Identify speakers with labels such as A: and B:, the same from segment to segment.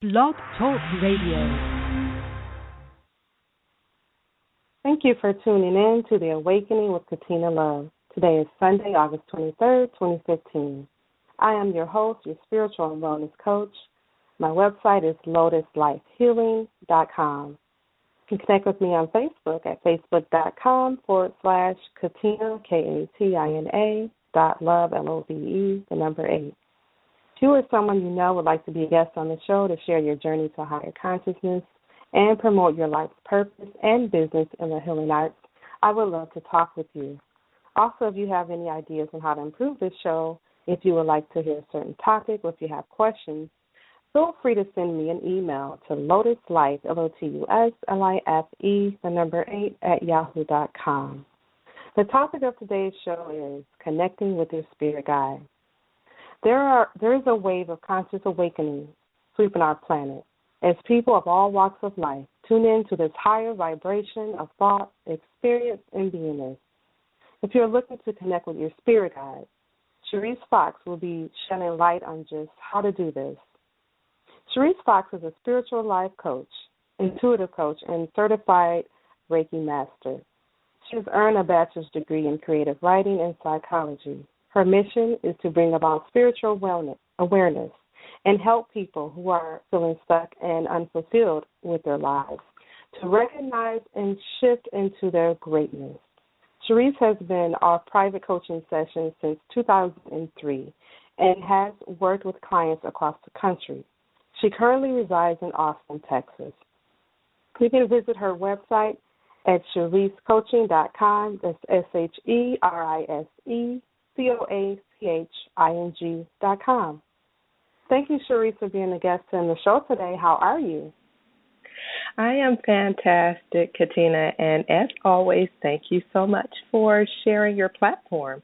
A: Blog Talk Radio.
B: Thank you for tuning in to The Awakening with Katina Love. Today is Sunday, August 23rd, 2015. I am your host, your spiritual and wellness coach. My website is lotuslifehealing.com. You can connect with me on Facebook at facebook.com/Katina, Katina, .love, LOVE, the number 8. If you or someone you know would like to be a guest on the show to share your journey to higher consciousness and promote your life's purpose and business in the healing arts, I would love to talk with you. Also, if you have any ideas on how to improve this show, if you would like to hear a certain topic, or if you have questions, feel free to send me an email to lotuslife, LOTUSLIFE, the number 8, @yahoo.com. The topic of today's show is connecting with your spirit guide. There is a wave of conscious awakening sweeping our planet as people of all walks of life tune into this higher vibration of thought, experience, and beingness. If you're looking to connect with your spirit guide, Sherise Fox will be shedding light on just how to do this. Sherise Fox is a spiritual life coach, intuitive coach, and certified Reiki Master. She has earned a bachelor's degree in creative writing and psychology. Her mission is to bring about spiritual awareness and help people who are feeling stuck and unfulfilled with their lives to recognize and shift into their greatness. Sherise has been on private coaching sessions since 2003 and has worked with clients across the country. She currently resides in Austin, Texas. You can visit her website at sherisecoaching.com. That's SHERISECOACHING.com. Thank you, Sherise, for being a guest on the show today. How are you?
C: I am fantastic, Katina, and as always, thank you so much for sharing your platform.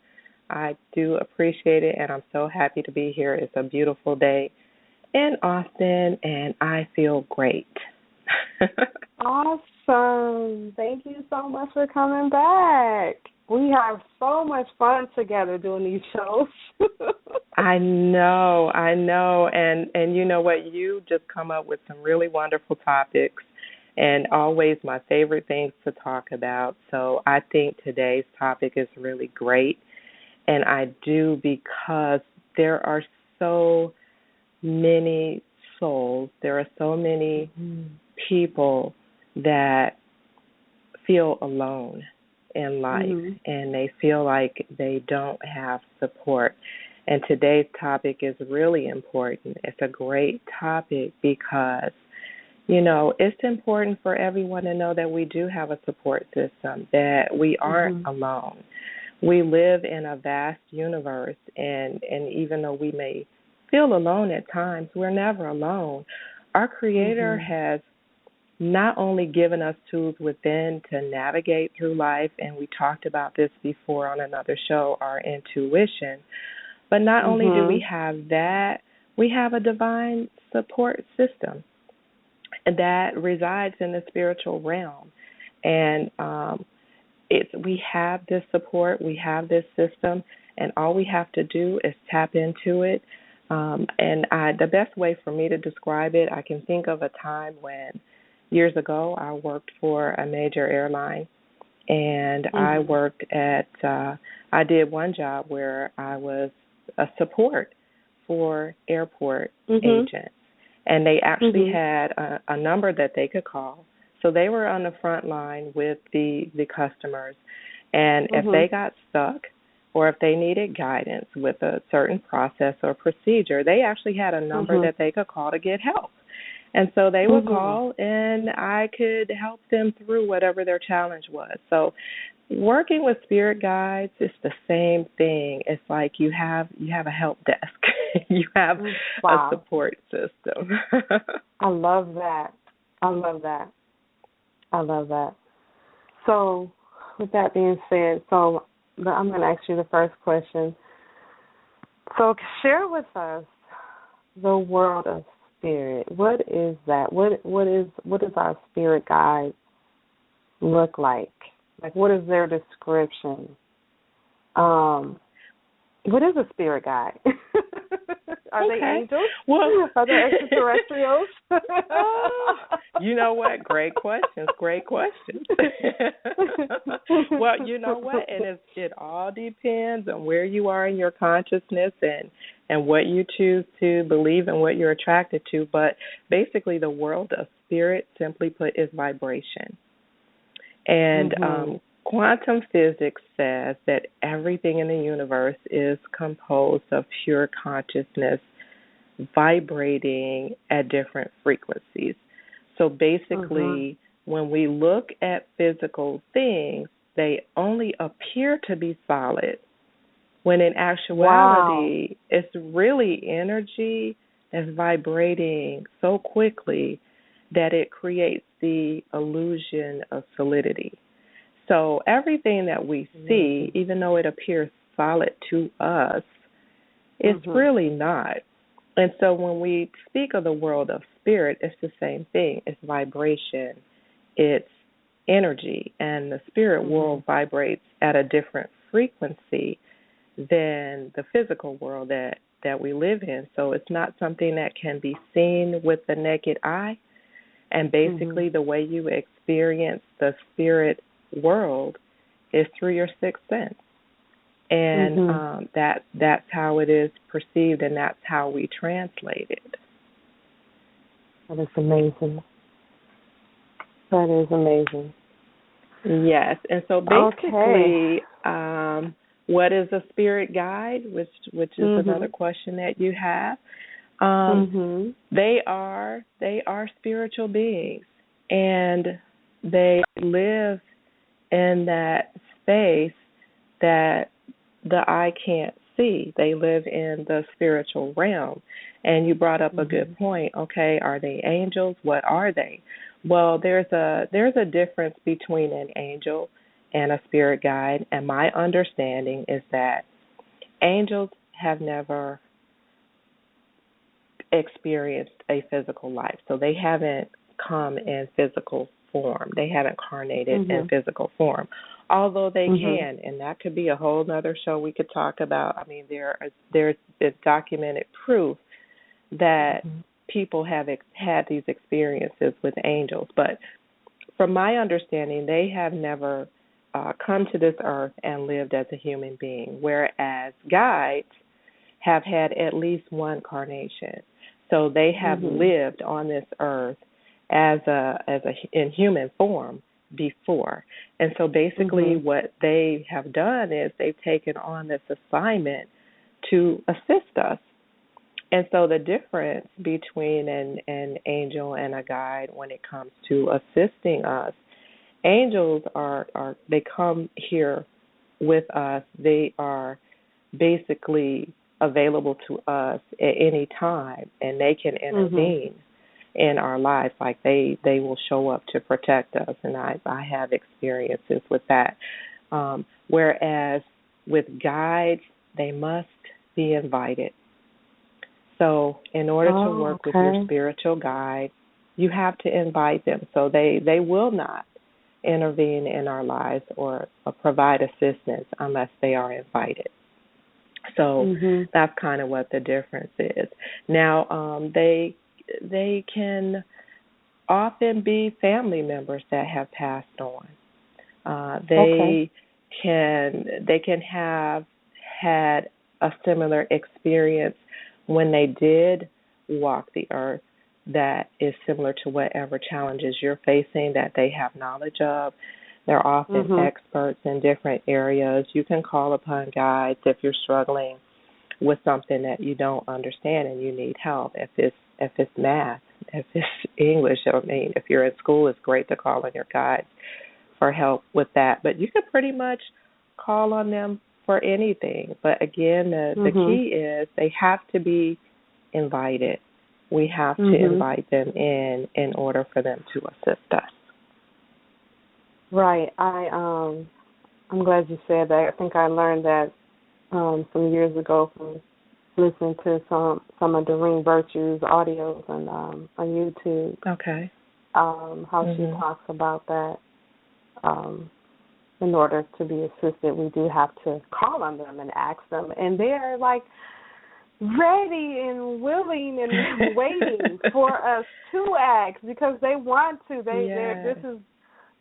C: I do appreciate it, and I'm so happy to be here. It's a beautiful day in Austin, and I feel great.
B: Awesome. Thank you so much for coming back. We have so much fun together doing these shows.
C: I know. And you know what? You just come up with some really wonderful topics and always my favorite things to talk about. So I think today's topic is really great. And I do because there are so many souls. There are so many people that feel alone in life, and they feel like they don't have support. And today's topic is really important. It's a great topic because, you know, it's important for everyone to know that we do have a support system, that we aren't alone. We live in a vast universe, and even though we may feel alone at times, we're never alone. Our Creator has not only given us tools within to navigate through life, and we talked about this before on another show, our intuition, but not only do we have that, we have a divine support system that resides in the spiritual realm. And we have this support, we have this system, and all we have to do is tap into it. The best way for me to describe it, I can think of a time when years ago I worked for a major airline, and I did one job where I was a support for airport agents, and they actually had a number that they could call. So they were on the front line with the customers, and if they got stuck or if they needed guidance with a certain process or procedure, they actually had a number that they could call to get help. And so they would call, and I could help them through whatever their challenge was. So working with spirit guides is the same thing. It's like you have a help desk. You have a support system.
B: I love that. So with that being said, I'm going to ask you the first question. So share with us the world of spirit. What is that? What does our spirit guide look like? Like, what is their description? What is a spirit guide? Are they angels?
C: Well,
B: are they extraterrestrials?
C: You know what? Great questions. Well, you know what? And it all depends on where you are in your consciousness and what you choose to believe and what you're attracted to. But basically, the world of spirit, simply put, is vibration. And quantum physics says that everything in the universe is composed of pure consciousness vibrating at different frequencies. So basically, when we look at physical things, they only appear to be solid, when in actuality, it's really energy that's vibrating so quickly that it creates the illusion of solidity. So everything that we see, even though it appears solid to us, it's really not. And so when we speak of the world of spirit, it's the same thing. It's vibration. It's energy. And the spirit world vibrates at a different frequency than the physical world that we live in. So it's not something that can be seen with the naked eye. And basically the way you experience the spirit world is through your sixth sense. And that's how it is perceived, and that's how we translate it.
B: That is amazing. That is amazing.
C: Yes, and so basically, what is a spirit guide, which is another question that you have. They are spiritual beings, and they live in that space that the eye can't see. They live in the spiritual realm. And you brought up a good point. Okay, are they angels? What are they? Well, there's a difference between an angel and a spirit guide, and my understanding is that angels have never experienced a physical life. So they haven't come in physical form. They haven't incarnated in physical form. Although they can, and that could be a whole other show we could talk about. I mean, there's documented proof that people have had these experiences with angels. But from my understanding, they have never come to this earth and lived as a human being, whereas guides have had at least one incarnation. So they have lived on this earth as in human form before. And so basically what they have done is they've taken on this assignment to assist us. And so the difference between an angel and a guide when it comes to assisting us, angels they come here with us. They are basically available to us at any time, and they can intervene in our lives. Like they will show up to protect us, and I have experiences with that. Whereas with guides, they must be invited. So in order to work with your spiritual guide, you have to invite them. So they will not intervene in our lives or provide assistance unless they are invited. So that's kind of what the difference is. Now, they can often be family members that have passed on. They can have had a similar experience when they did walk the earth that is similar to whatever challenges you're facing that they have knowledge of. They're often experts in different areas. You can call upon guides if you're struggling with something that you don't understand and you need help. If it's math, if it's English, I mean, if you're in school, it's great to call on your guides for help with that. But you can pretty much call on them for anything. But again, the key is they have to be invited. We have to invite them in order for them to assist us.
B: Right. I'm glad you said that. I think I learned that some years ago from listening to some of Doreen Virtue's audios on YouTube.
C: Okay.
B: How she talks about that. In order to be assisted, we do have to call on them and ask them. And they are like, ready and willing and waiting for us to ask because they want to.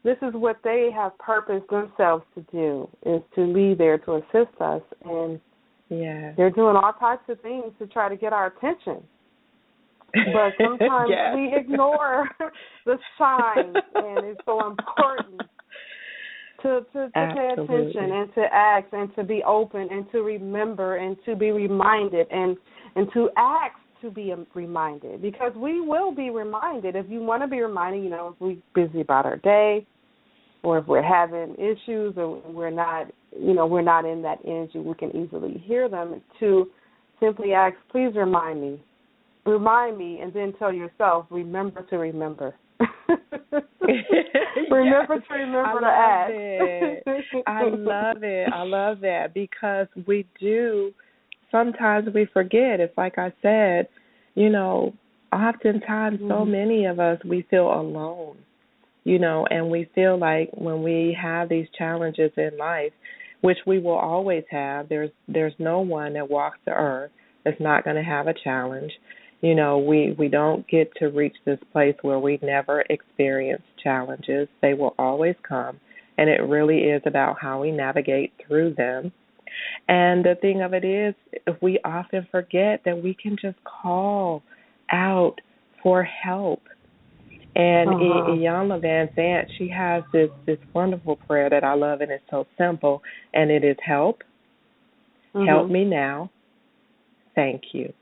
B: This is what they have purposed themselves to do, is to be there to assist us. And they're doing all types of things to try to get our attention. But sometimes we ignore the signs, and it's so important to pay attention and to ask and to be open and to remember and to be reminded and to ask to be reminded, because we will be reminded. If you want to be reminded, if we're busy about our day, or if we're having issues or we're not in that energy, we can easily hear them, to simply ask, please remind me, and then tell yourself, remember to remember. Remember to remember to ask.
C: I love that, because we do, sometimes we forget. It's like I said, oftentimes so many of us, we feel alone. And we feel like when we have these challenges in life, which we will always have, there's no one that walks the earth that's not going to have a challenge. We don't get to reach this place where we never experience challenges. They will always come, and it really is about how we navigate through them. And the thing of it is, we often forget that we can just call out for help. And Iyanla Van Zant, she has this wonderful prayer that I love, and it's so simple, and it is help. Help me now. Thank you.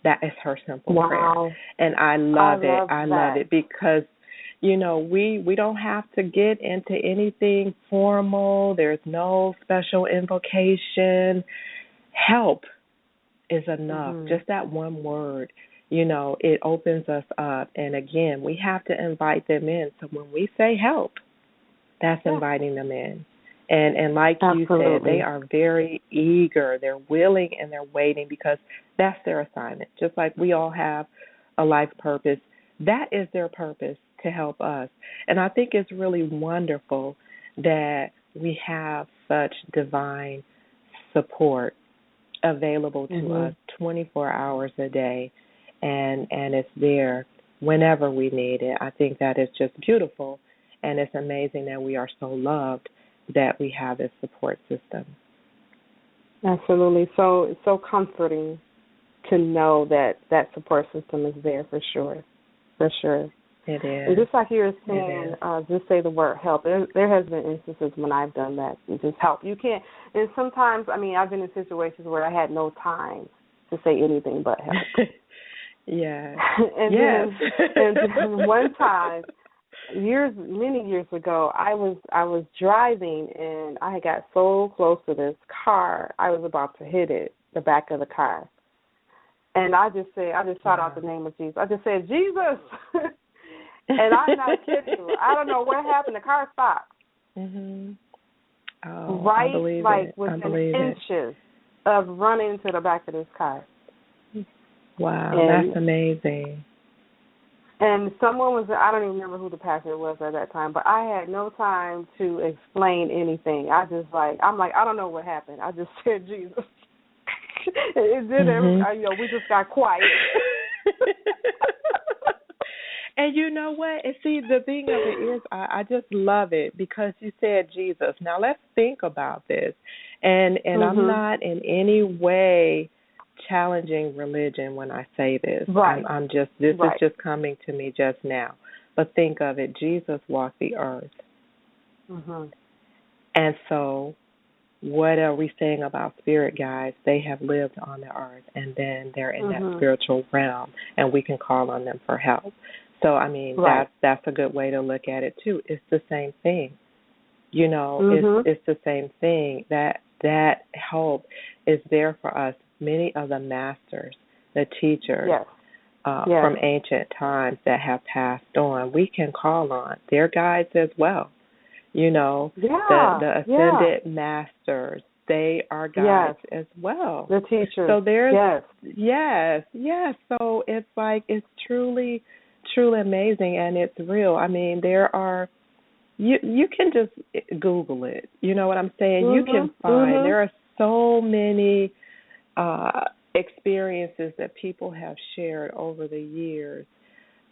C: That is her simple prayer. And I love it. I love it because, we don't have to get into anything formal. There's no special invocation. Help is enough. Just that one word. It opens us up. And again, we have to invite them in. So when we say help, that's inviting them in. And like you said, they are very eager. They're willing and they're waiting, because that's their assignment. Just like we all have a life purpose, that is their purpose, to help us. And I think it's really wonderful that we have such divine support available to us 24 hours a day. And it's there whenever we need it. I think that is just beautiful, and it's amazing that we are so loved that we have this support system.
B: Absolutely. So it's so comforting to know that support system is there for sure. For sure.
C: It is.
B: And just like you were saying, just say the word help. There has been instances when I've done that. Just help. You can't. And sometimes, I've been in situations where I had no time to say anything but help.
C: Yeah.
B: And then one time, many years ago, I was driving, and I got so close to this car, I was about to hit it, the back of the car. And I just shot out the name of Jesus. I just said, Jesus. And I'm not kidding you. I don't know what happened. The car stopped.
C: Oh,
B: right,
C: I believe
B: like
C: it.
B: within inches of running into the back of this car.
C: Wow, that's amazing.
B: And someone was, I don't even remember who the pastor was at that time, but I had no time to explain anything. I just I'm like, I don't know what happened. I just said Jesus. It did we just got quiet.
C: And you know what? And see, the thing of it is, I just love it because you said Jesus. Now let's think about this. And I'm not in any way challenging religion when I say this.
B: Right.
C: I'm just, this is just coming to me just now. But think of it, Jesus walked the earth. And so what are we saying about spirit guides? They have lived on the earth, and then they're in that spiritual realm, and we can call on them for help. So, I mean, that's a good way to look at it, too. It's the same thing. You know, it's the same thing. That help is there for us. Many of the masters, the teachers from ancient times that have passed on, we can call on. They're guides as well. You know, the ascended masters, they are guides as well.
B: The teachers.
C: So there's So it's like, it's truly amazing, and it's real. I mean, there are, you can just Google it. You know what I'm saying? You can find, there are so many experiences that people have shared over the years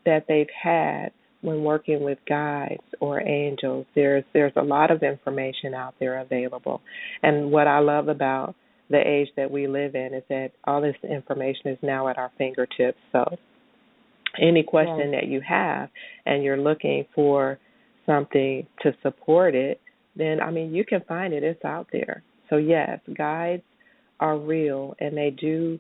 C: that they've had when working with guides or angels. There's a lot of information out there available. And what I love about the age that we live in is that all this information is now at our fingertips. So any question that you have and you're looking for something to support it, then, I mean, you can find it. It's out there. So, yes, guides are real, and they do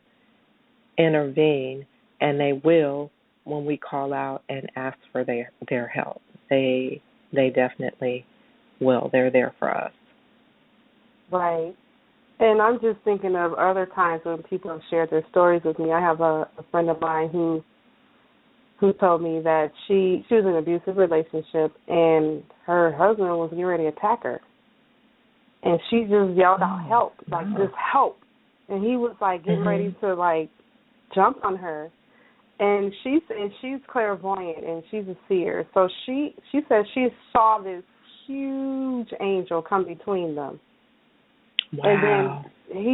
C: intervene, and they will when we call out and ask for their help. They definitely will. They're there for us.
B: Right. And I'm just thinking of other times when people have shared their stories with me. I have a friend of mine who told me that she was in an abusive relationship and her husband was getting ready to attack her. And she just yelled out, help, like, just help. And he was, like, getting ready to, like, jump on her. And she's clairvoyant and she's a seer. So she said she saw this huge angel come between them.
C: Wow.
B: And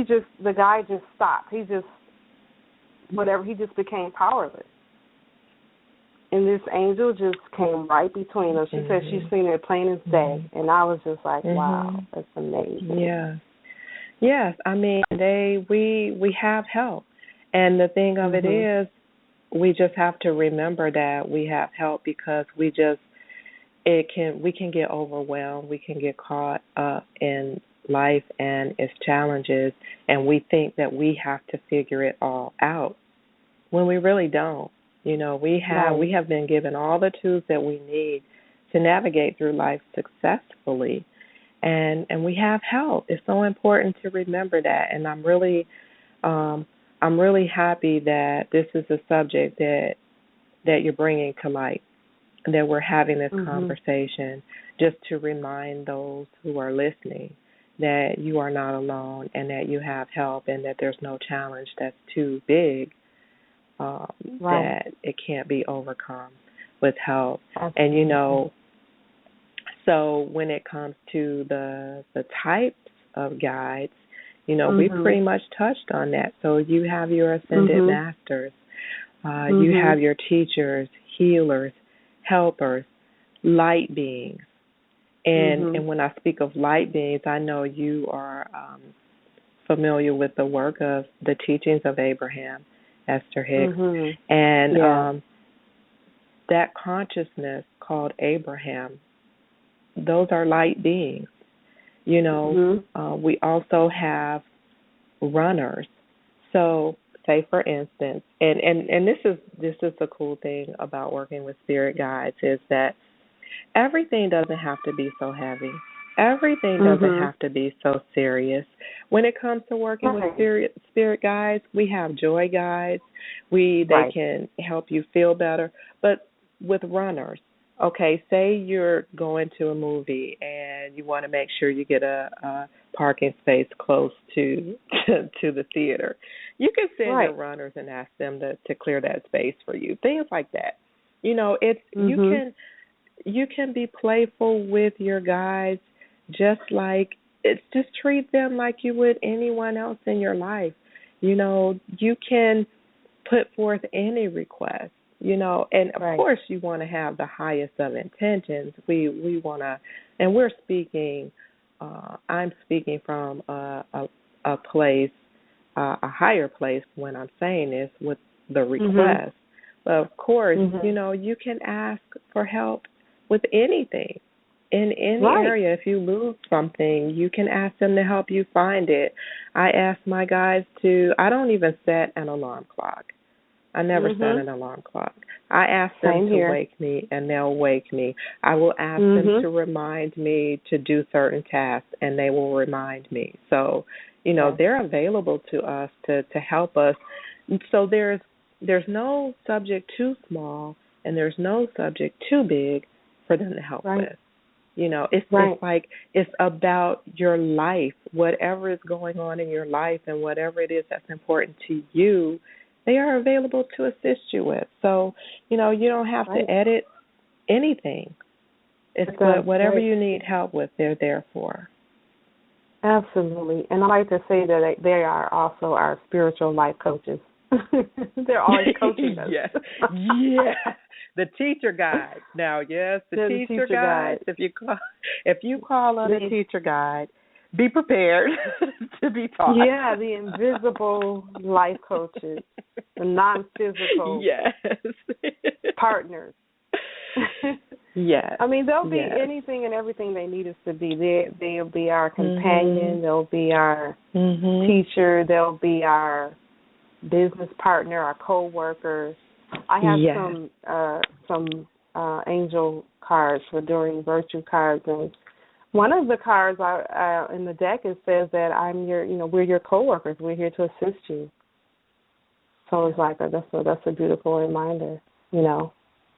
B: then the guy just stopped. He just became powerless. And this angel just came right between them. She said she's seen it plain as day. And I was just like, wow, that's amazing.
C: Yeah. Yes, I mean, we have help. And the thing of it is, we just have to remember that we have help because we can get overwhelmed. We can get caught up in life and its challenges, and we think that we have to figure it all out when we really don't. You know, we have been given all the tools that we need to navigate through life successfully, and we have help. It's so important to remember that, and I'm really happy that this is a subject that you're bringing to light, that we're having this conversation, just to remind those who are listening that you are not alone and that you have help and that there's no challenge that's too big that it can't be overcome with help. Absolutely. And, you know, so when it comes to the types of guides, you know, we pretty much touched on that. So you have your ascended masters, you have your teachers, healers, helpers, light beings. And when I speak of light beings, I know you are familiar with the work of the teachings of Abraham, Esther Hicks. And that consciousness called Abraham, those are light beings. You know, we also have runners. So, say for instance, and this is the cool thing about working with spirit guides is that everything doesn't have to be so heavy. Everything doesn't have to be so serious. When it comes to working with spirit guides, we have joy guides. They can help you feel better. But with runners, okay, say you're going to a movie and you want to make sure you get a parking space close to the theater. You can send your runners and ask them to clear that space for you. Things like that. You know, it's you can be playful with your guides, just treat them like you would anyone else in your life. You know, you can put forth any request. You know, and of course you want to have the highest of intentions. We want to, and we're speaking. I'm speaking from a place, a higher place when I'm saying this with the request. But of course, you know, you can ask for help with anything in any area. If you lose something, you can ask them to help you find it. I ask my guys I don't even set an alarm clock. I never set an alarm clock. I ask them to wake me, and they'll wake me. I will ask them to remind me to do certain tasks, and they will remind me. So, you know, they're available to us to help us. So there's no subject too small, and there's no subject too big for them to help with. You know, it's like it's about your life, whatever is going on in your life, and whatever it is that's important to you. They are available to assist you with. So, you know, you don't have to edit anything. It's whatever you need help with, they're there for.
B: Absolutely. And I like to say that they are also our spiritual life coaches. They're always coaching us.
C: Yes. Yes. The teacher guide. Now, yes, the teacher guide. If you call on a teacher guide, be prepared to be taught.
B: Yeah, the invisible life coaches, the non-physical partners.
C: Yes.
B: I mean, they'll be anything and everything they need us to be. They'll be our companion. They'll be our teacher. They'll be our business partner, our co-workers. I have some angel cards for during virtue cards, and one of the cards in the deck it says that we're your co-workers. We're here to assist you. So it's like that's a beautiful reminder,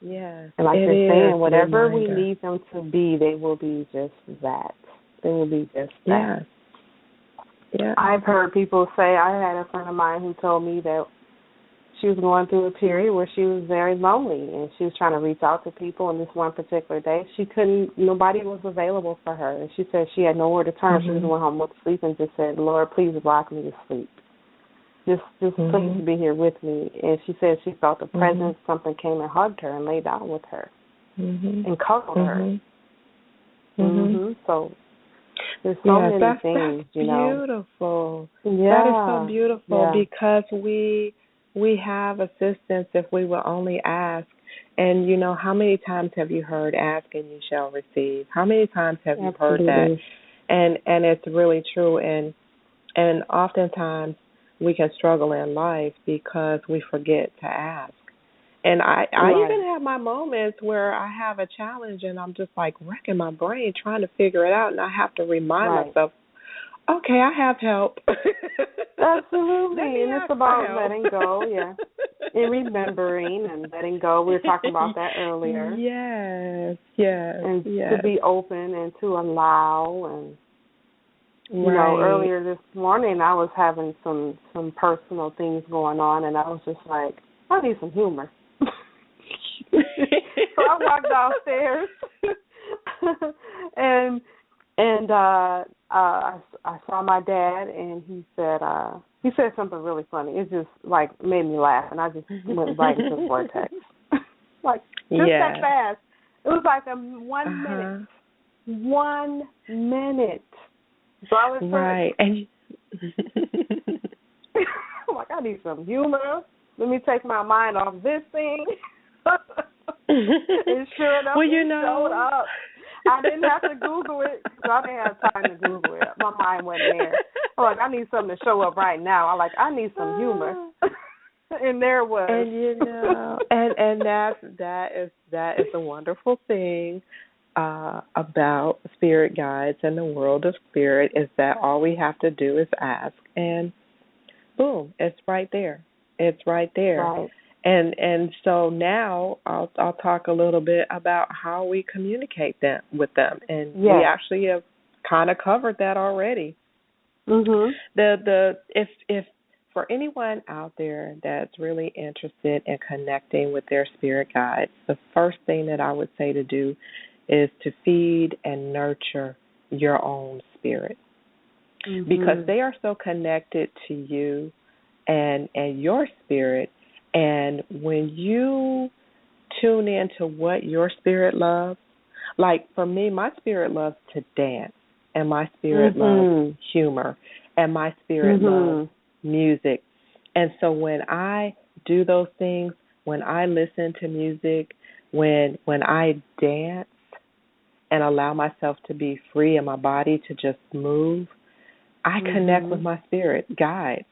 C: Yes.
B: And like you're saying, whatever we need them to be, they will be just that. They will be just that. Yeah. I've heard people say, I had a friend of mine who told me that she was going through a period where she was very lonely and she was trying to reach out to people, and this one particular day nobody was available for her. And she said she had nowhere to turn. She just went home, went to sleep, and just said, Lord, please rock me to sleep. Just please be here with me. And she said she felt the presence. Something came and hugged her and lay down with her and cuddled her. So there's so many things,
C: that's beautiful.
B: Yeah.
C: That is so beautiful because we have assistance if we will only ask. And, how many times have you heard, ask and you shall receive? How many times have you heard that? And it's really true. And oftentimes we can struggle in life because we forget to ask. And I even have my moments where I have a challenge and I'm just like wrecking my brain trying to figure it out, and I have to remind myself, okay, I have help.
B: Absolutely. And it's about letting go, and remembering and letting go. We were talking about that earlier.
C: Yes. And
B: to be open and to allow. And, earlier this morning I was having some personal things going on, and I was just like, I need some humor. So I walked downstairs and I saw my dad, and he said something really funny. It just like made me laugh, and I just went right into the vortex. Like just that fast. It was like a 1 minute. 1 minute. So I was
C: and
B: I'm like, I need some humor. Let me take my mind off this thing. And sure enough, it showed up. I didn't have to Google it because I didn't have time to Google it. My mind went there. I'm like, I need something to show up right now. I need some humor. And there it was.
C: And and that is a wonderful thing about spirit guides and the world of spirit, is that all we have to do is ask, and boom, it's right there. It's right there.
B: Right.
C: And so now I'll talk a little bit about how we communicate with them, and we actually have kind of covered that already. If for anyone out there that's really interested in connecting with their spirit guides, the first thing that I would say to do is to feed and nurture your own spirit, because they are so connected to you and your spirit. And when you tune into what your spirit loves, like for me, my spirit loves to dance, and my spirit loves humor, and my spirit loves music. And so when I do those things, when I listen to music, when I dance and allow myself to be free and my body to just move, I connect with my spirit guides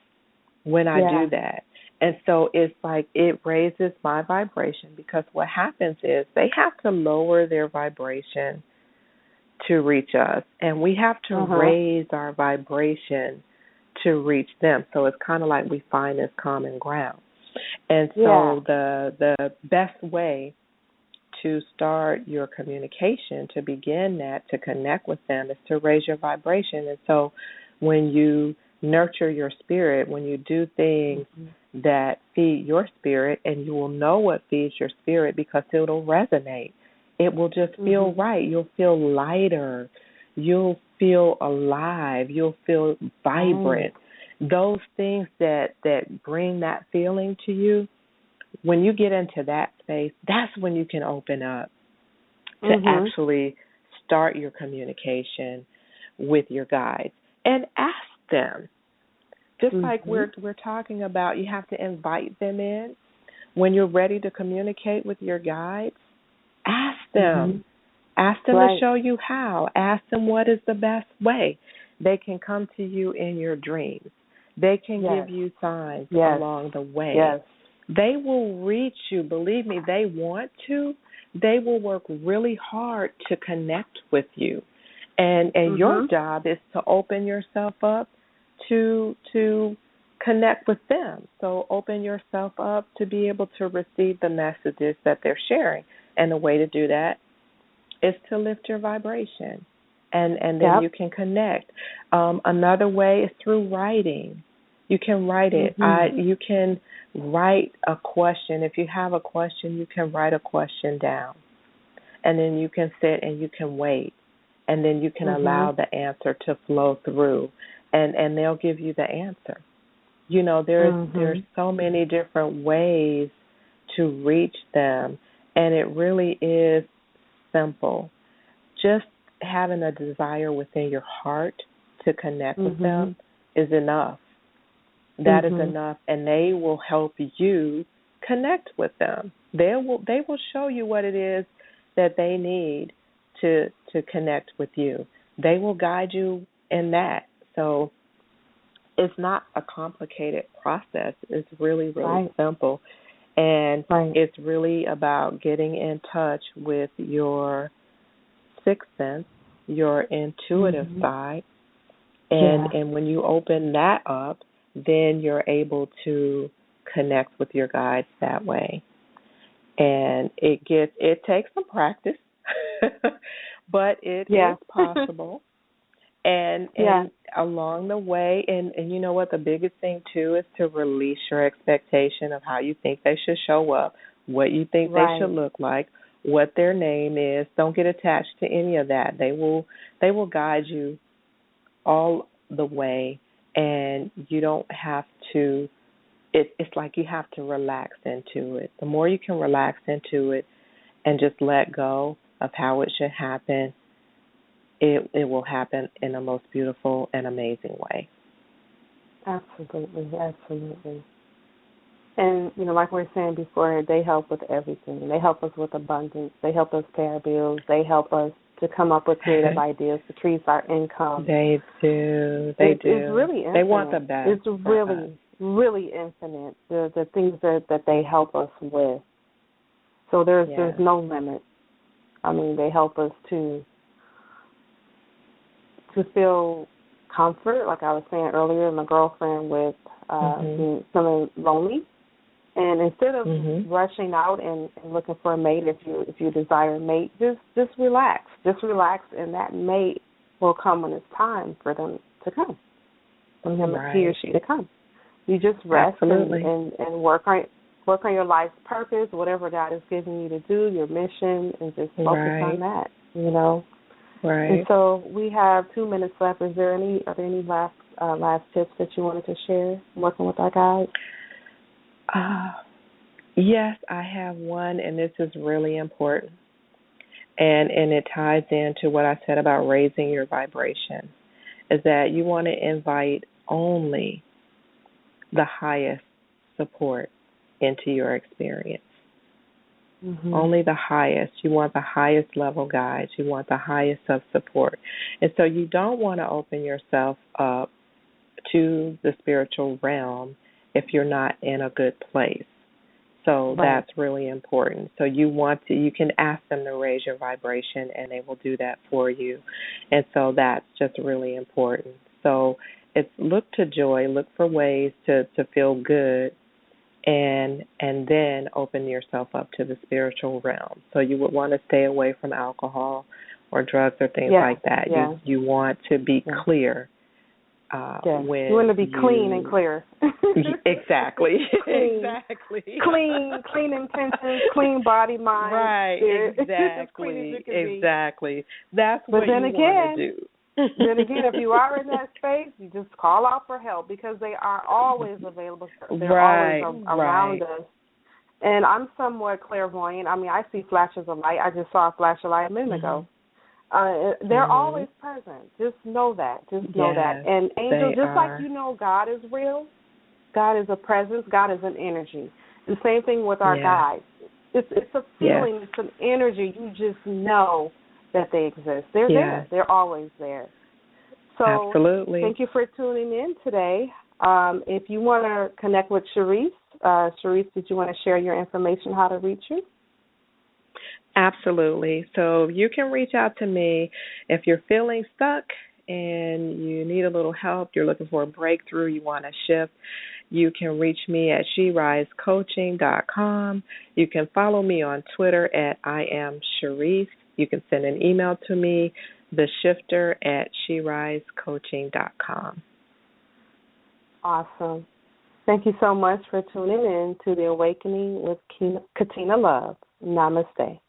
C: when I do that. And so it's like it raises my vibration, because what happens is they have to lower their vibration to reach us, and we have to raise our vibration to reach them. So it's kind of like we find this common ground. And so the best way to start your communication, to begin that, to connect with them, is to raise your vibration. And so when you nurture your spirit, when you do things that feed your spirit, and you will know what feeds your spirit because it'll resonate. It will just feel right. You'll feel lighter. You'll feel alive. You'll feel vibrant. Those things that bring that feeling to you, when you get into that space, that's when you can open up to actually start your communication with your guides and ask them. Just like we're talking about, you have to invite them in. When you're ready to communicate with your guides, ask them. Ask them to show you how. Ask them what is the best way. They can come to you in your dreams. They can give you signs along the way. Yes. They will reach you. Believe me, they want to. They will work really hard to connect with you. And your job is to open yourself up to connect with them. So open yourself up to be able to receive the messages that they're sharing. And the way to do that is to lift your vibration. And then you can connect. Another way is through writing. You can write it. You can write a question. If you have a question, you can write a question down. And then you can sit and you can wait. And then you can allow the answer to flow through. And they'll give you the answer. You know, there's so many different ways to reach them. And it really is simple. Just having a desire within your heart to connect with them is enough. That is enough, and they will help you connect with them. They will show you what it is that they need to connect with you. They will guide you in that. So it's not a complicated process. It's really, really simple. And it's really about getting in touch with your sixth sense, your intuitive side. And when you open that up, then you're able to connect with your guides that way. And it takes some practice, but it is possible. And along the way, and you know what, the biggest thing too is to release your expectation of how you think they should show up, what you think they should look like, what their name is. Don't get attached to any of that. They will guide you all the way. And you don't have to, it's like you have to relax into it. The more you can relax into it and just let go of how it should happen, it will happen in the most beautiful and amazing way.
B: Absolutely, absolutely. And, you know, like we were saying before, they help with everything. They help us with abundance. They help us pay our bills. They help us to come up with creative ideas to increase our income.
C: They do. It's
B: really infinite.
C: They want the best.
B: It's really, really infinite, the things that they help us with. So there's no limit. I mean, they help us to feel comfort, like I was saying earlier, my girlfriend with feeling lonely. And instead of rushing out and looking for a mate, if you desire a mate, just relax. Just relax, and that mate will come when it's time for them to come, for him, he or she to come. You just rest and work on your life's purpose, whatever God is giving you to do, your mission, and just focus on that. You know.
C: Right.
B: And so we have 2 minutes left. Are there any last tips that you wanted to share working with our guides?
C: Yes, I have one, and this is really important. And it ties into what I said about raising your vibration, is that you want to invite only the highest support into your experience. Only the highest. You want the highest level guides. You want the highest of support. And so you don't want to open yourself up to the spiritual realm if you're not in a good place. So that's really important. So you can ask them to raise your vibration, and they will do that for you. And so that's just really important. So it's look to joy, look for ways to feel good, and then open yourself up to the spiritual realm. So you would want to stay away from alcohol or drugs or things like that. You want to be clear. When
B: you want to be clean and clear.
C: Exactly.
B: Exactly. Clean intentions, clean body, mind,
C: right.
B: spirit.
C: Exactly. Exactly. That's what you want to do.
B: Then again, if you are in that space, you just call out for help because they are always available. They're always around us. And I'm somewhat clairvoyant. I mean, I see flashes of light. I just saw a flash of light a minute ago. They're always present. Just know that. Just know that. And angels, just like you know God is real, God is a presence, God is an energy. The same thing with our guides. It's a feeling, it's an energy. You just know that they exist. They're there. They're always there. So
C: absolutely.
B: Thank you for tuning in today. If you want to connect with Sherise, Sherise, did you want to share your information, how to reach you?
C: Absolutely. So you can reach out to me if you're feeling stuck and you need a little help, you're looking for a breakthrough, you want to shift. You can reach me at sherisecoaching.com. You can follow me on Twitter at I am Sherise. You can send an email to me, theshifter@sherisecoaching.com.
B: Awesome. Thank you so much for tuning in to The Awakening with Katina Love. Namaste.